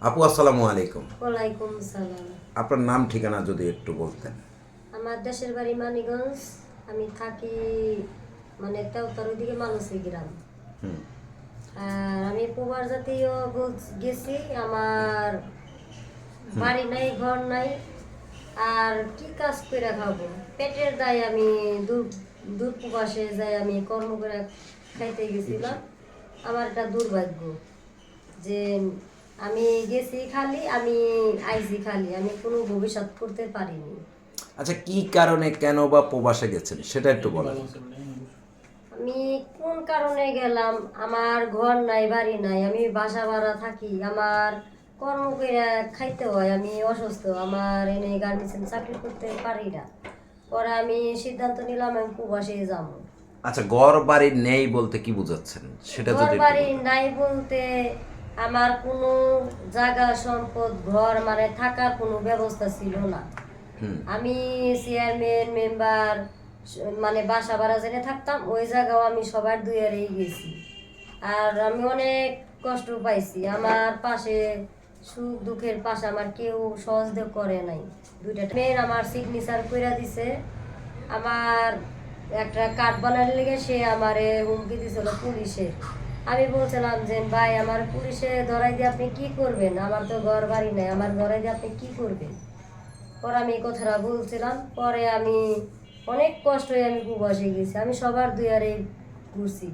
আপু আসসালামু আলাইকুম। ওয়ালাইকুম সালাম। আপনার নাম ঠিকানা যদি একটু বলতেন। আমার দেশের বাড়ি মানিগঞ্জ। আমি থাকি মানে তেওতার ওইদিকে মানসী গ্রাম। হুম। আর আমি প্রবাস জাতীয় গেছি। আমার বাড়ি নাই, ঘর নাই। আর কি কাজ করে খাবো? পেটের দায় আমি দূর দূর প্রবাসে যাই, আমি কর্ম করে খাইতে গেছিলাম। আমার একটা দুর্ভাগ্য যে আমি গেছি খালি, আমি আইছি খালি, আমি কোনো ভবিষ্যৎ করতে পারিনি। আচ্ছা, কি কারণে কেন বা প্রবাসে গেছেন সেটা একটু বলেন। আমি কোন কারণে গেলাম? আমার ঘর নাই, বাড়ি নাই, আমি বাসা ভাড়া থাকি, আমার কর্ম করে খাইতে হয়, আমি অসুস্থ, আমার এনে গার্মেন্টসে চাকরি করতে পারি না। পরে আমি সিদ্ধান্ত নিলাম আমি প্রবাসে যাবো। আচ্ছা, ঘর বাড়ি নেই বলতে কি বোঝাচ্ছেন সেটা ঘর যদি একটু বাড়ি বলতেন। নাই বলতে আমার কোনো জায়গা সম্পদ ঘর মানে থাকার কোনো ব্যবস্থা ছিল না। হুম। আমি চেয়ারম্যান মেম্বার মানে বাসা ভাড়া জেনে থাকতাম, ওই জায়গাও আমি সবার দুয়ারেই গেছি। আর আমি অনেক কষ্ট পাইছি, আমার পাশে সুখ দুঃখের পাশে আমার কেউ সহজে করে নাই। দুইটা মেয়ের আমার সিগনেচার কইরা দিছে। আমার একটা কার্ড বানানোর লেগে সে আমারে হুমকি দিছিল পুলিশের। আমি বলছিলাম যে ভাই, আমার পুলিশে ধরাই দিয়ে আপনি কি করবেন? আমার তো ঘর বাড়ি নাই, আমার ধরাই দিয়ে আপনি কি করবেন? পরে আমি এই কথাটা বলছিলাম। পরে আমি অনেক কষ্ট হয়ে আমি প্রবাসে গেছি, আমি সবার দুয়ারে ঘুরছি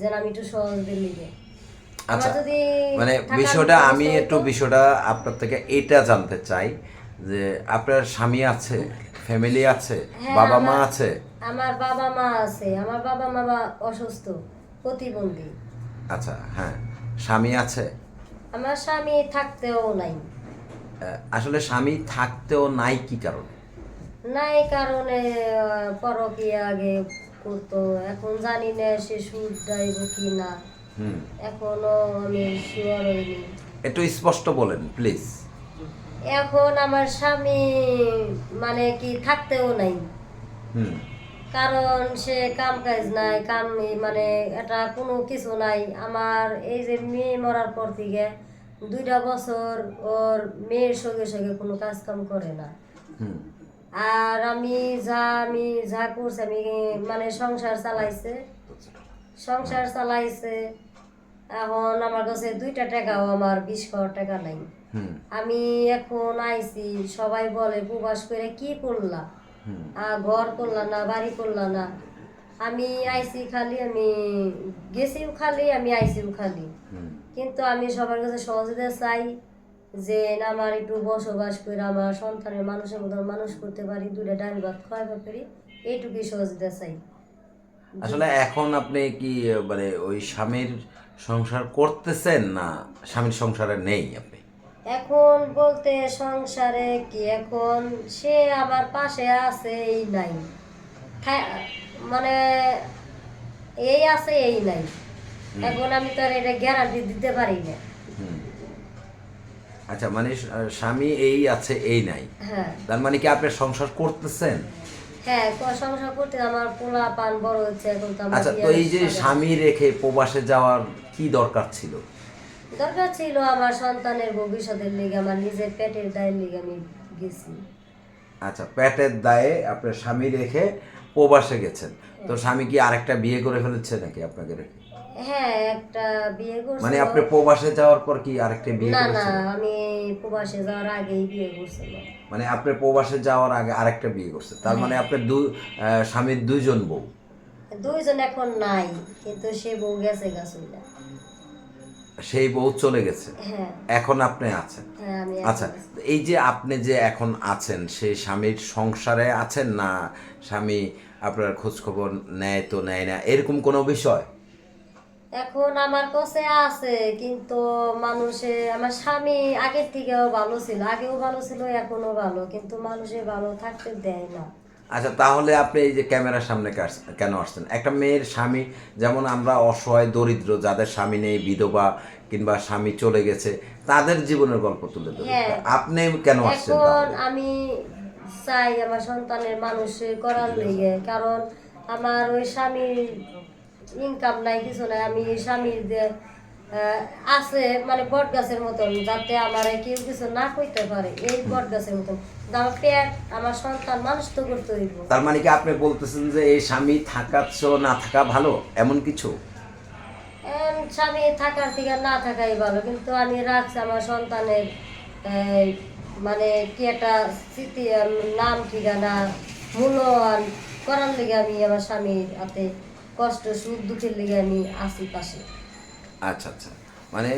যেন আমি একটু সহজদের লিগে আমার আচ্ছা, যদি মানে থাকার বিষয়টা আমি ব্যবস্থা একটু হতো। বিষয়টা আপনার থেকে এটা জানতে চাই যে আপনার স্বামী আছে, ফ্যামিলি আছে, হ্যাঁ, বাবা মা আমার আছে? আমার বাবা মা আছে, আমার বাবা মা অসুস্থ, প্রতিবন্ধী। আচ্ছা, হ্যাঁ। স্বামী আছে? আমার স্বামী থাকতেও নাই। আসলে স্বামী থাকতেও নাই কি কারণে? নাই কারণে পরকীয়া আগে করতো, এখন জানি না সে সুদ দেয় কি না, হুম। এখনো আমি শিওর হইনি। একটু স্পষ্ট বলেন প্লিজ। এখন আমার স্বামী মানে কি থাকতেও নাই, হুম। কারণ সে কাম কাজ নাই, কাম মানে এটা কোনো কিছু নাই। আমার এই যে মেয়ে মরার পর থেকে 2টা বছর ওর মেয়ের সঙ্গে সঙ্গে কোনো কাজ কাম করে না। হুম। আর আমি যা করছি, আমি মানে সংসার চালাইছে। এখন আমার কাছে 2টা টাকাও, আমার 20 টাকা নাই। হুম। আমি এখন আইছি, সবাই বলে প্রবাস করে কি করলা, হুম। ঘর করলা না, বাড়ি করলা না। আমি আইছি খালি, আমি গেছিও খালি, আমি আইছিও খালি। হুম। কিন্তু আমি সবার কাছে সহযোগিতা চাই যে না, আমার একটু বসবাস করে আমার সন্তানের মানুষের মতন মানুষ করতে পারি, 2টা ডাল ভাত খাওয়াতে পারি, এইটুকুই সহযোগিতা চাই। আসলে এখন আপনি কি মানে ওই স্বামীর সংসার করতেছেন না স্বামীর সংসারে নেই আপনি? এখন বলতে সংসারে কি, এখন সে আমার পাশে আছে এই নাই, মানে এই আছে এই নাই। হুম। এখন আমি তো আর এটা গ্যারান্টি দিতে পারি না। হুম। আচ্ছা, মানে স্বামী এই আছে এই নাই, হ্যাঁ, তার মানে কি আপনি সংসার করতেছেন? হ্যাঁ, সংসার করতে আমার পোলা পান বড় হচ্ছে, এখন তো আমার আচ্ছা, তো বিয়ার এই যে সাজা স্বামী রেখে প্রবাসে যাওয়ার কি দরকার ছিল? দরকার ছিল। আমার সন্তানের ভবিষ্যতের লিগে, আমার নিজের পেটের দায়ের লিগে আমি গেছি। আচ্ছা, পেটের দায়ে আপনার স্বামী রেখে প্রবাসে গেছেন। তো স্বামী কি আরেকটা বিয়ে করে ফেলেছে নাকি আপনাকে রেখে? হ্যাঁ, একটা বিয়ে মানে করছিল। আপনি প্রবাসে যাওয়ার পর কি আরেকটা বিয়ে না না, করেছিল? আমি প্রবাসে যাওয়ার আগেই বিয়ে করছিল। মানে আপনি প্রবাসে যাওয়ার আগে আরেকটা বিয়ে করছেন, তার মানে হ্যাঁ, আপনার স্বামীর দুইজন বউ? 2জন এখন নাই, কিন্তু সে বউ গেছে গাছুইলা। সেই বউ চলে গেছে, হ্যাঁ, এখন আপনি আছেন। হ্যাঁ, আমি আচ্ছা, এখন আছি। এই যে আপনি যে এখন আছেন সেই স্বামীর সংসারে আছেন না স্বামী আপনার খোঁজ খবর নেয় তো নেয় না এরকম কোনো বিষয়? এখন আমার কাছে আছে, কিন্তু মানুষে আমার স্বামী আগের থেকেও ভালো ছিল, আগেও ভালো ছিল, এখনো ভালো, কিন্তু মানুষে ভালো থাকতে দেয় না। আচ্ছা, তাহলে আপনি এই যে ক্যামেরার সামনে কেন আসছেন? একটা মেয়ের স্বামী, যেমন আমরা অসহায় দরিদ্র যাদের স্বামী নেই, বিধবা কিংবা স্বামী চলে গেছে, তাদের জীবনের গল্প তুলে ধরি, হ্যাঁ, তা আপনি কেন আসছেন এখন তাহলে? আমি চাই আমার সন্তানের মানুষ করার লেগে, কারণ আমার ওই স্বামীর ইনকাম নাই, কিছু নাই। আমি স্বামীর আছে মানে বট গাছের মতন, যাতে আমার কেউ কিছু না কইতে পারে, এই বট গাছের মতন। কিন্তু আমার পেট, আমার সন্তান মানুষ তো করতে হইব। তার মানে কি আপনি বলতেছেন যে এই স্বামী থাকার চেয়েও না থাকা ভালো, এমন কিছু? স্বামী থাকার থেকে না থাকাই ভালো, কিন্তু আমি রাখছি আমার সন্তানের এই, মানে কি একটা স্মৃতি, নাম ঠিকানা মূল্যবান করার লেগে আমি আমার স্বামীর হাতে কষ্ট সুখ দুঃখের লেগে আমি আছি পাশে। আচ্ছা আচ্ছা, মানে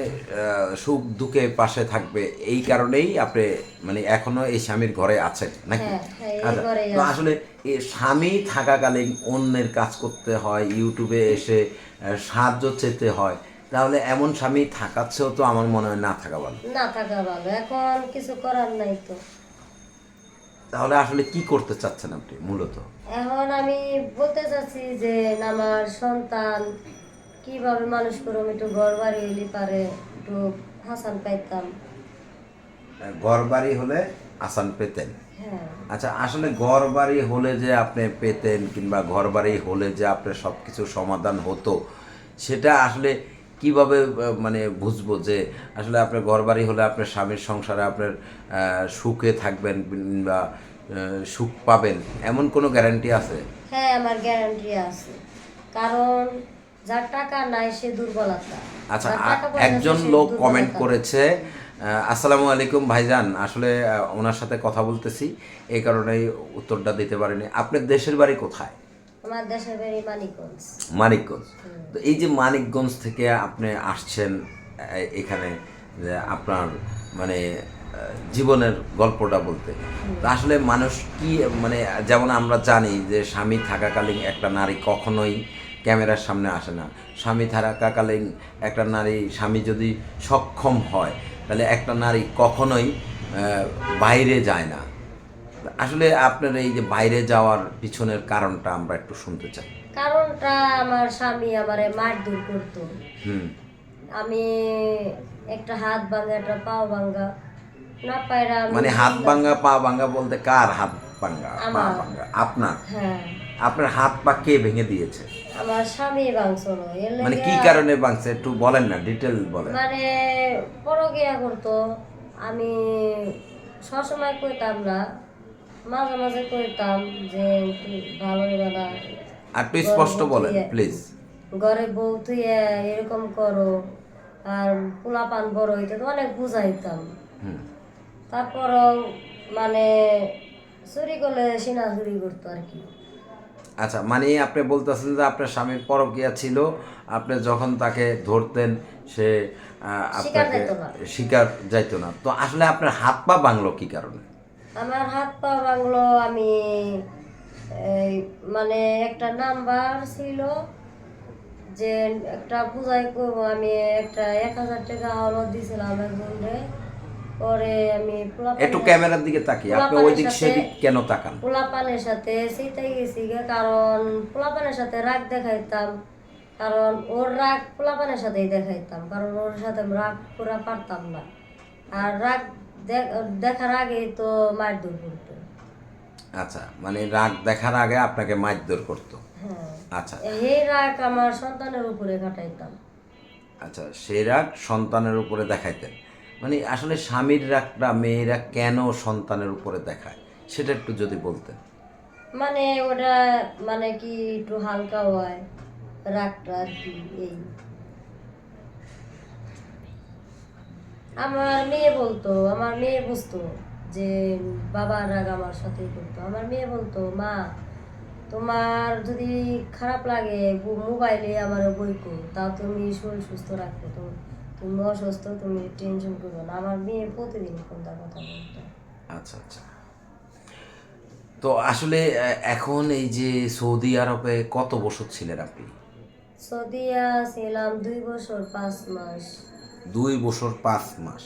সুখ দুঃখে পাশে থাকবে এই কারণেই আপনি মানে এখনো এই স্বামীর ঘরে আছেন নাকি? হ্যাঁ হ্যাঁ, এই আচ্ছা, ঘরেই তো আছি। আসলে এই স্বামী থাকাকালীন অন্যের কাজ করতে হয়, ইউটিউবে এসে সাহায্য চেতে হয়, তাহলে এমন স্বামী থাকার চেয়েও তো আমার মনে হয় না থাকা ভালো। না থাকা ভালো, এখন কিছু করার নাই তো। তাহলে আসলে কি করতে চাচ্ছেন আপনি মূলত? এখন আমি বলতে চাচ্ছি যে আমার সন্তান কিভাবে মানুষ করবো, একটু ঘর বাড়ি হইলে পারে একটু হাসান পাইতাম। ঘর বাড়ি হলে আসান পেতেন। হ্যাঁ আচ্ছা, আসলে ঘর বাড়ি হলে যে আপনি পেতেন কিংবা ঘর বাড়ি হলে যে আপনার সব কিছু সমাধান হতো, সেটা আসলে কিভাবে মানে বুঝবো যে আসলে আপনার ঘর বাড়ি হলে আপনার স্বামীর সংসারে আপনার সুখে থাকবেন কিংবা সুখ পাবেন, এমন কোনো গ্যারান্টি আছে? হ্যাঁ, আমার গ্যারান্টি আছে, কারণ যার টাকা নাই সে দুর্বলতা। আচ্ছা, যার টাকা পয়সা আছে একজন সে লোক দুর্বলতা কমেন্ট না। করেছে, আসসালামু আলাইকুম ভাইজান, আসলে ওনার সাথে কথা বলতেছি এই কারণেই উত্তরটা দিতে পারিনি। আপনার দেশের বাড়ি কোথায়? আমার দেশের বাড়ি মানিকগঞ্জ। মানিকগঞ্জ। তো এই যে মানিকগঞ্জ থেকে আপনি আসছেন এখানে, যে আপনার মানে জীবনের গল্পটা বলতে, তো আসলে মানুষ কি মানে, যেমন আমরা জানি যে স্বামী থাকাকালীন একটা নারী কখনোই ক্যামেরার সামনে আসে না। স্বামী থাকাকালীন একটা নারী, স্বামী যদি সক্ষম হয় তাহলে একটা নারী কখনোই বাইরে যায় না। আসলে আপনার এই যে বাইরে যাওয়ার পিছনের কারণটা আমরা একটু শুনতে চাই। কারণটা আমার স্বামী আমারে মারধর করতো। হুম। আমি একটা হাত ভাঙা, একটা পাও ভাঙা, না পায়রা আমি মানে হাত ভাঙ্গা পা ভাঙ্গা বলতে কার হাত ভাঙ্গা পা আমার। ভাঙ্গা? আপনার? হ্যাঁ, আপনার হাত পা কে ভেঙে দিয়েছে? আমার স্বামী ভাঙছিল। এর মানে কি লেগে কারণে ভাঙছে একটু বলেন না, ডিটেল বলেন। মানে পরকিয়া করতো। আমি সবসময় কইতাম না, মাঝে মাঝে কইতাম যে তুই ভালো না, আর একটু স্পষ্ট বলেন প্লিজ। ঘরে বউ তুই এরকম করো, আর পোলাপান বড় হইতে তো অনেক বুঝাইতাম। হুম। তারপরও মানে চুরি করলে সিনা চুরি করতো আর কি। আচ্ছা, মানে আপনি বলতেছেন যে আপনার স্বামীর পরকীয়া ছিল, আপনি যখন তাকে ধরতেন সে শিকার আপনাকে যাইতো না। শিকার যাইতো না, তো আসলে আপনার হাত পা ভাঙলো কি কারণে? আমার হাত পা ভাঙলো, আমি এই মানে একটা নাম্বার ছিল যে একটা পূজায় করবো, আমি একটা 1000 টাকা হলো দিয়েছিলাম একজনরে। পরে আমি একটু ক্যামেরার দিকে তাকিয়ে, আপনি ওই দিক সেদিক কেন তাকান? পোলাপানের সাথে সেটাই গেছি গে, কারণ পোলাপানের সাথে রাগ দেখাইতাম, কারণ ওর রাগ পোলাপানের সাথেই দেখাইতাম, কারণ ওর সাথে আমি রাগ পুরা পারতাম না। আর রাগ দেখার আগেই তো মারধর করতো। আচ্ছা, মানে রাগ দেখার আগে আপনাকে মারধর করতো। হ্যাঁ, আচ্ছা এই রাগ আমার সন্তানের উপরে কাটাইতাম। আচ্ছা, সেই রাগ সন্তানের উপরে দেখাইতেন। মানে আসলে স্বামীর রাগটা মেয়েরা কেন সন্তানের উপরে দেখায় সেটা একটু যদি বলতেন। মানে ওটা মানে কি একটু হালকা হয় রাগটা আর কি। এই আমার মেয়ে বুঝতো যে বাবার রাগ আমার সাথেই করতো। আমার মেয়ে বলতো, মা তোমার যদি খারাপ লাগে মোবাইলে আমার বই কো, তা তুমি শরীর সুস্থ রাখো, তো তুমি অসুস্থ, তুমি টেনশন করবে না। আমার মেয়ে প্রতিদিন কোনটা কথা বলতো। আচ্ছা আচ্ছা, তো আসলে এখন এই যে সৌদি আরবে কত বছর ছিলেন আপনি? সৌদিয়া ছিলাম 2 বছর 5 মাস। 2 বছর 5 মাস।